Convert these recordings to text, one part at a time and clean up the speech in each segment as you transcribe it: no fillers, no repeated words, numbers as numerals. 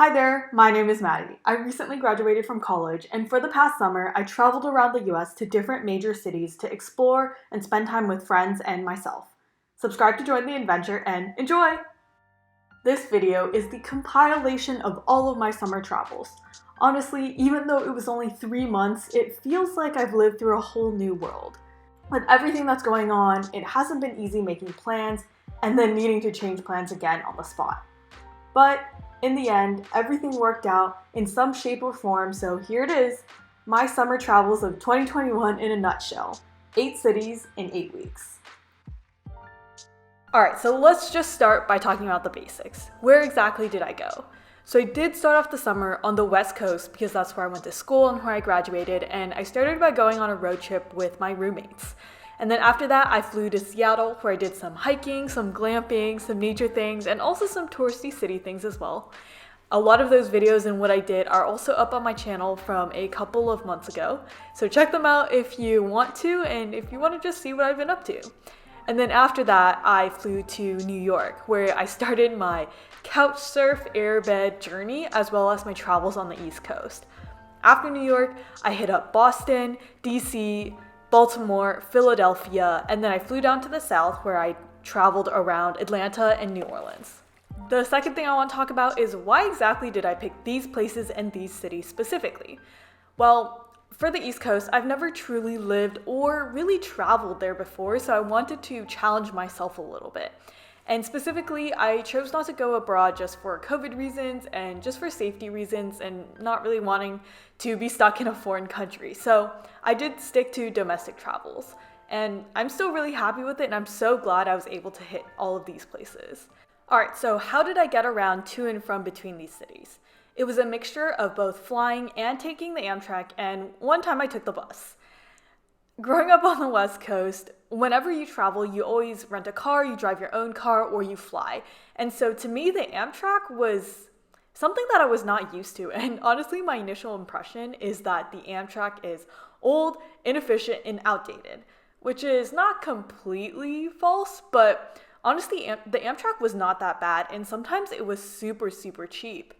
Hi there, my name is Maddie. I recently graduated from college, and for the past summer, I traveled around the US to different major cities to explore and spend time with friends and myself. Subscribe to join the adventure and enjoy! This video is the compilation of all of my summer travels. Honestly, even though it was only 3 months, it feels like I've lived through a whole new world. With everything that's going on, it hasn't been easy making plans and then needing to change plans again on the spot. But in the end, everything worked out in some shape or form, so here it is, my summer travels of 2021 in a nutshell. 8 cities in 8 weeks. Alright, so let's just start by talking about the basics. Where exactly did I go? So I did start off the summer on the West Coast because that's where I went to school and where I graduated, and I started by going on a road trip with my roommates. And then after that, I flew to Seattle where I did some hiking, some glamping, some nature things, and also some touristy city things as well. A lot of those videos and what I did are also up on my channel from a couple of months ago. So check them out if you want to, and if you want to just see what I've been up to. And then after that, I flew to New York, where I started my couch surf airbed journey, as well as my travels on the East Coast. After New York, I hit up Boston, DC, Baltimore, Philadelphia, and then I flew down to the South where I traveled around Atlanta and New Orleans. The second thing I want to talk about is why exactly did I pick these places and these cities specifically? Well, for the East Coast, I've never truly lived or really traveled there before, so I wanted to challenge myself a little bit. And specifically, I chose not to go abroad just for COVID reasons and just for safety reasons and not really wanting to be stuck in a foreign country. So I did stick to domestic travels. And I'm still really happy with it, and I'm so glad I was able to hit all of these places. Alright, so how did I get around to and from between these cities? It was a mixture of both flying and taking the Amtrak, and one time I took the bus. Growing up on the West Coast, whenever you travel, you always rent a car, you drive your own car, or you fly. And so to me, the Amtrak was something that I was not used to. And honestly, my initial impression is that the Amtrak is old, inefficient, and outdated, which is not completely false, but honestly, the Amtrak was not that bad, and sometimes it was super, super cheap.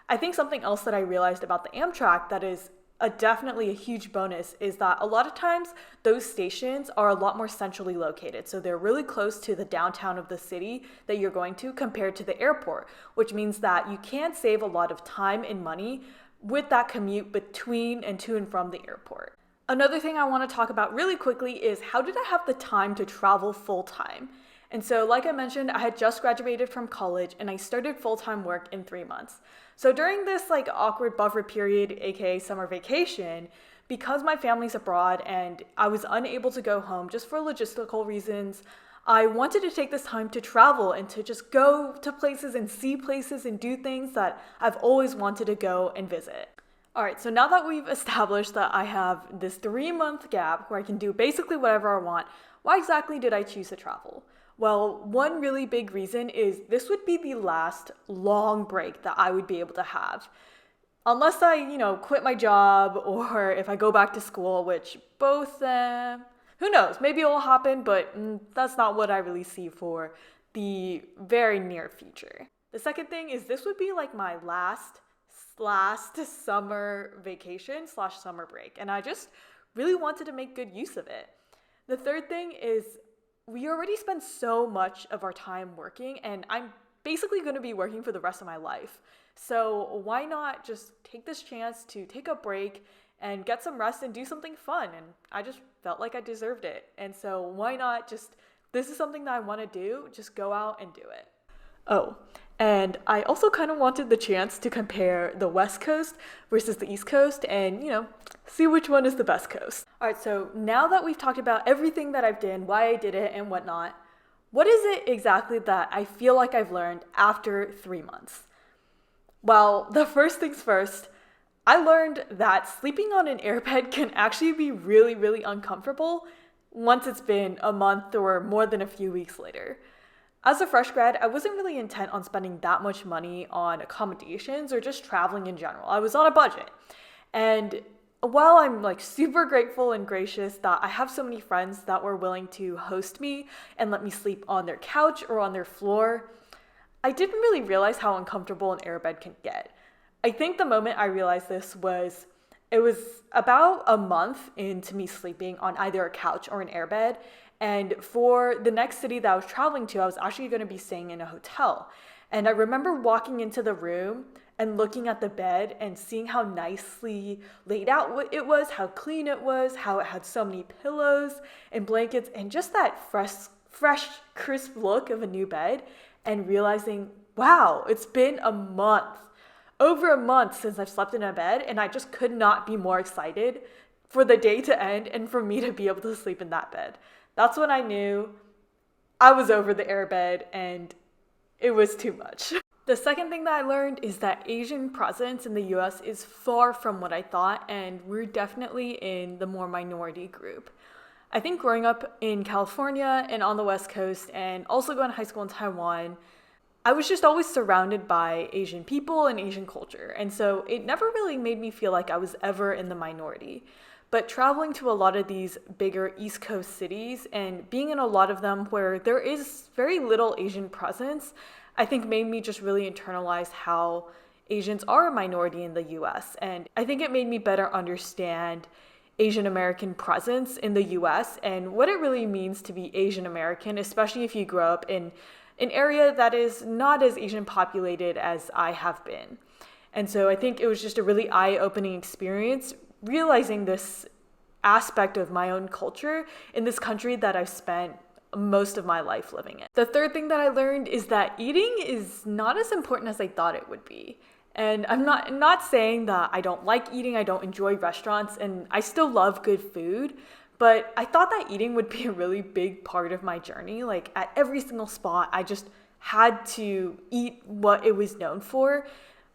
I think something else that I realized about the Amtrak that is definitely a huge bonus is that a lot of times those stations are a lot more centrally located. So they're really close to the downtown of the city that you're going to compared to the airport, which means that you can save a lot of time and money with that commute between and to and from the airport. Another thing I want to talk about really quickly is how did I have the time to travel full time? And so, like I mentioned, I had just graduated from college and I started full-time work in 3 months. So during this awkward buffer period, aka summer vacation, because my family's abroad and I was unable to go home just for logistical reasons, I wanted to take this time to travel and to just go to places and see places and do things that I've always wanted to go and visit. Alright, so now that we've established that I have this 3-month gap where I can do basically whatever I want, why exactly did I choose to travel? Well, one really big reason is this would be the last long break that I would be able to have. Unless I, quit my job or if I go back to school, which both, who knows, maybe it will happen, but that's not what I really see for the very near future. The second thing is this would be my last summer vacation / summer break, and I just really wanted to make good use of it. The third thing is we already spend so much of our time working, and I'm basically going to be working for the rest of my life. So why not just take this chance to take a break and get some rest and do something fun? And I just felt like I deserved it. And so why not this is something that I want to do, just go out and do it. Oh, and I also kind of wanted the chance to compare the West Coast versus the East Coast and, see which one is the best coast. Alright, so now that we've talked about everything that I've done, why I did it and whatnot, what is it exactly that I feel like I've learned after 3 months? Well, the first things first, I learned that sleeping on an airbed can actually be really, really uncomfortable once it's been a month or more than a few weeks later. As a fresh grad, I wasn't really intent on spending that much money on accommodations or just traveling in general. I was on a budget. And while I'm super grateful and gracious that I have so many friends that were willing to host me and let me sleep on their couch or on their floor, I didn't really realize how uncomfortable an airbed can get. I think the moment I realized this was it was about a month into me sleeping on either a couch or an airbed. And for the next city that I was traveling to, I was actually going to be staying in a hotel. And I remember walking into the room and looking at the bed and seeing how nicely laid out it was, how clean it was, how it had so many pillows and blankets, and just that fresh, crisp look of a new bed, and realizing, wow, it's been a month, over a month since I've slept in a bed, and I just could not be more excited for the day to end and for me to be able to sleep in that bed. That's when I knew I was over the airbed and it was too much. The second thing that I learned is that Asian presence in the US is far from what I thought, and we're definitely in the more minority group. I think growing up in California and on the West Coast, and also going to high school in Taiwan, I was just always surrounded by Asian people and Asian culture, and so it never really made me feel like I was ever in the minority. But traveling to a lot of these bigger East Coast cities and being in a lot of them where there is very little Asian presence, I think made me just really internalize how Asians are a minority in the US. And I think it made me better understand Asian American presence in the US and what it really means to be Asian American, especially if you grow up in an area that is not as Asian populated as I have been. And so I think it was just a really eye-opening experience, realizing this aspect of my own culture in this country that I've spent most of my life living in. The third thing that I learned is that eating is not as important as I thought it would be. And I'm not saying that I don't like eating, I don't enjoy restaurants, and I still love good food, but I thought that eating would be a really big part of my journey. Like at every single spot, I just had to eat what it was known for.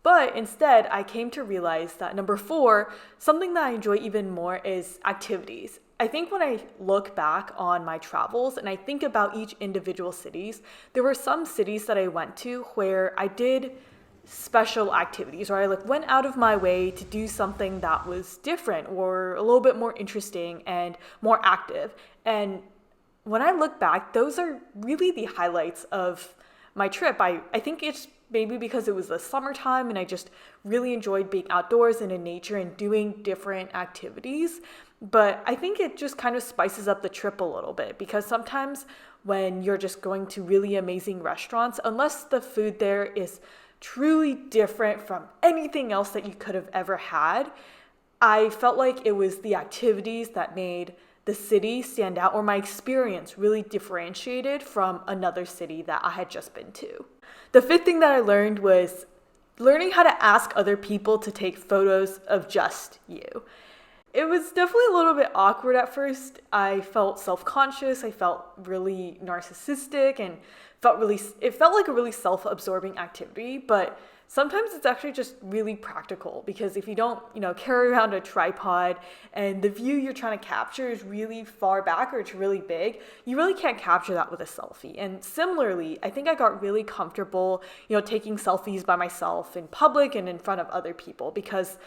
But instead, I came to realize that number 4, something that I enjoy even more is activities. I think when I look back on my travels and I think about each individual cities, there were some cities that I went to where I did special activities, or I went out of my way to do something that was different or a little bit more interesting and more active. And when I look back, those are really the highlights of my trip. I think it's maybe because it was the summertime and I just really enjoyed being outdoors and in nature and doing different activities. But I think it just kind of spices up the trip a little bit, because sometimes when you're just going to really amazing restaurants, unless the food there is truly different from anything else that you could have ever had, I felt like it was the activities that made the city stand out, or my experience really differentiated from another city that I had just been to. The 5th thing that I learned was learning how to ask other people to take photos of just you. It was definitely a little bit awkward at first. I felt self-conscious, I felt really narcissistic, and it felt like a really self-absorbing activity, but sometimes it's actually just really practical, because if you don't, carry around a tripod and the view you're trying to capture is really far back or it's really big, you really can't capture that with a selfie. And similarly, I think I got really comfortable, taking selfies by myself in public and in front of other people, because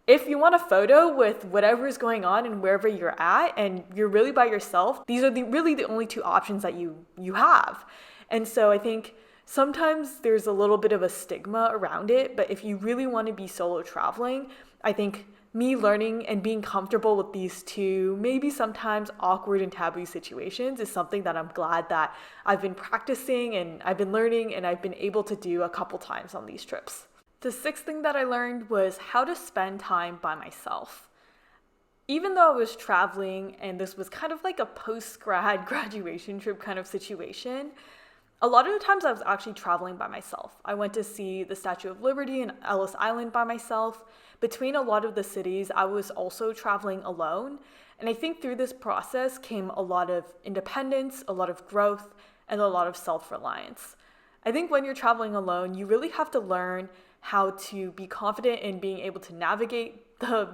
if you want a photo with whatever is going on and wherever you're at and you're really by yourself, these are really the only 2 options that you have. And so I think sometimes there's a little bit of a stigma around it, but if you really want to be solo traveling, I think me learning and being comfortable with these 2, maybe sometimes awkward and taboo situations, is something that I'm glad that I've been practicing and I've been learning and I've been able to do a couple times on these trips. The 6th thing that I learned was how to spend time by myself. Even though I was traveling and this was kind of like a post-grad graduation trip kind of situation, a lot of the times I was actually traveling by myself. I went to see the Statue of Liberty and Ellis Island by myself. Between a lot of the cities, I was also traveling alone. And I think through this process came a lot of independence, a lot of growth, and a lot of self-reliance. I think when you're traveling alone, you really have to learn how to be confident in being able to navigate the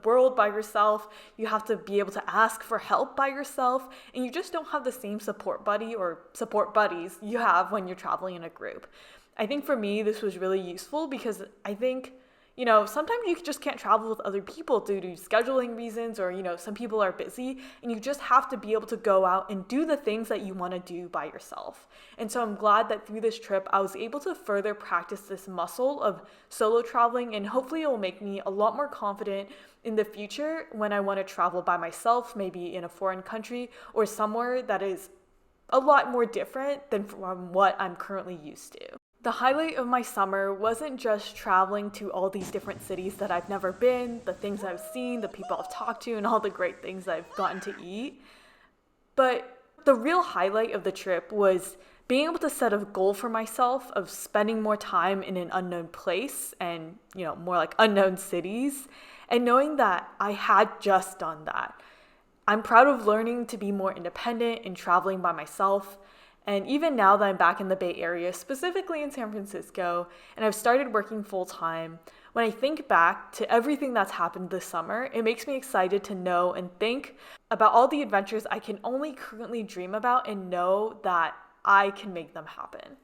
world by yourself. You have to be able to ask for help by yourself, and you just don't have the same support buddy or support buddies you have when you're traveling in a group. I think for me, this was really useful because I think sometimes you just can't travel with other people due to scheduling reasons or, some people are busy and you just have to be able to go out and do the things that you want to do by yourself. And so I'm glad that through this trip, I was able to further practice this muscle of solo traveling, and hopefully it will make me a lot more confident in the future when I want to travel by myself, maybe in a foreign country or somewhere that is a lot more different than from what I'm currently used to. The highlight of my summer wasn't just traveling to all these different cities that I've never been, the things I've seen, the people I've talked to, and all the great things I've gotten to eat. But the real highlight of the trip was being able to set a goal for myself of spending more time in an unknown place and, more like unknown cities, and knowing that I had just done that. I'm proud of learning to be more independent and traveling by myself. And even now that I'm back in the Bay Area, specifically in San Francisco, and I've started working full time, when I think back to everything that's happened this summer, it makes me excited to know and think about all the adventures I can only currently dream about and know that I can make them happen.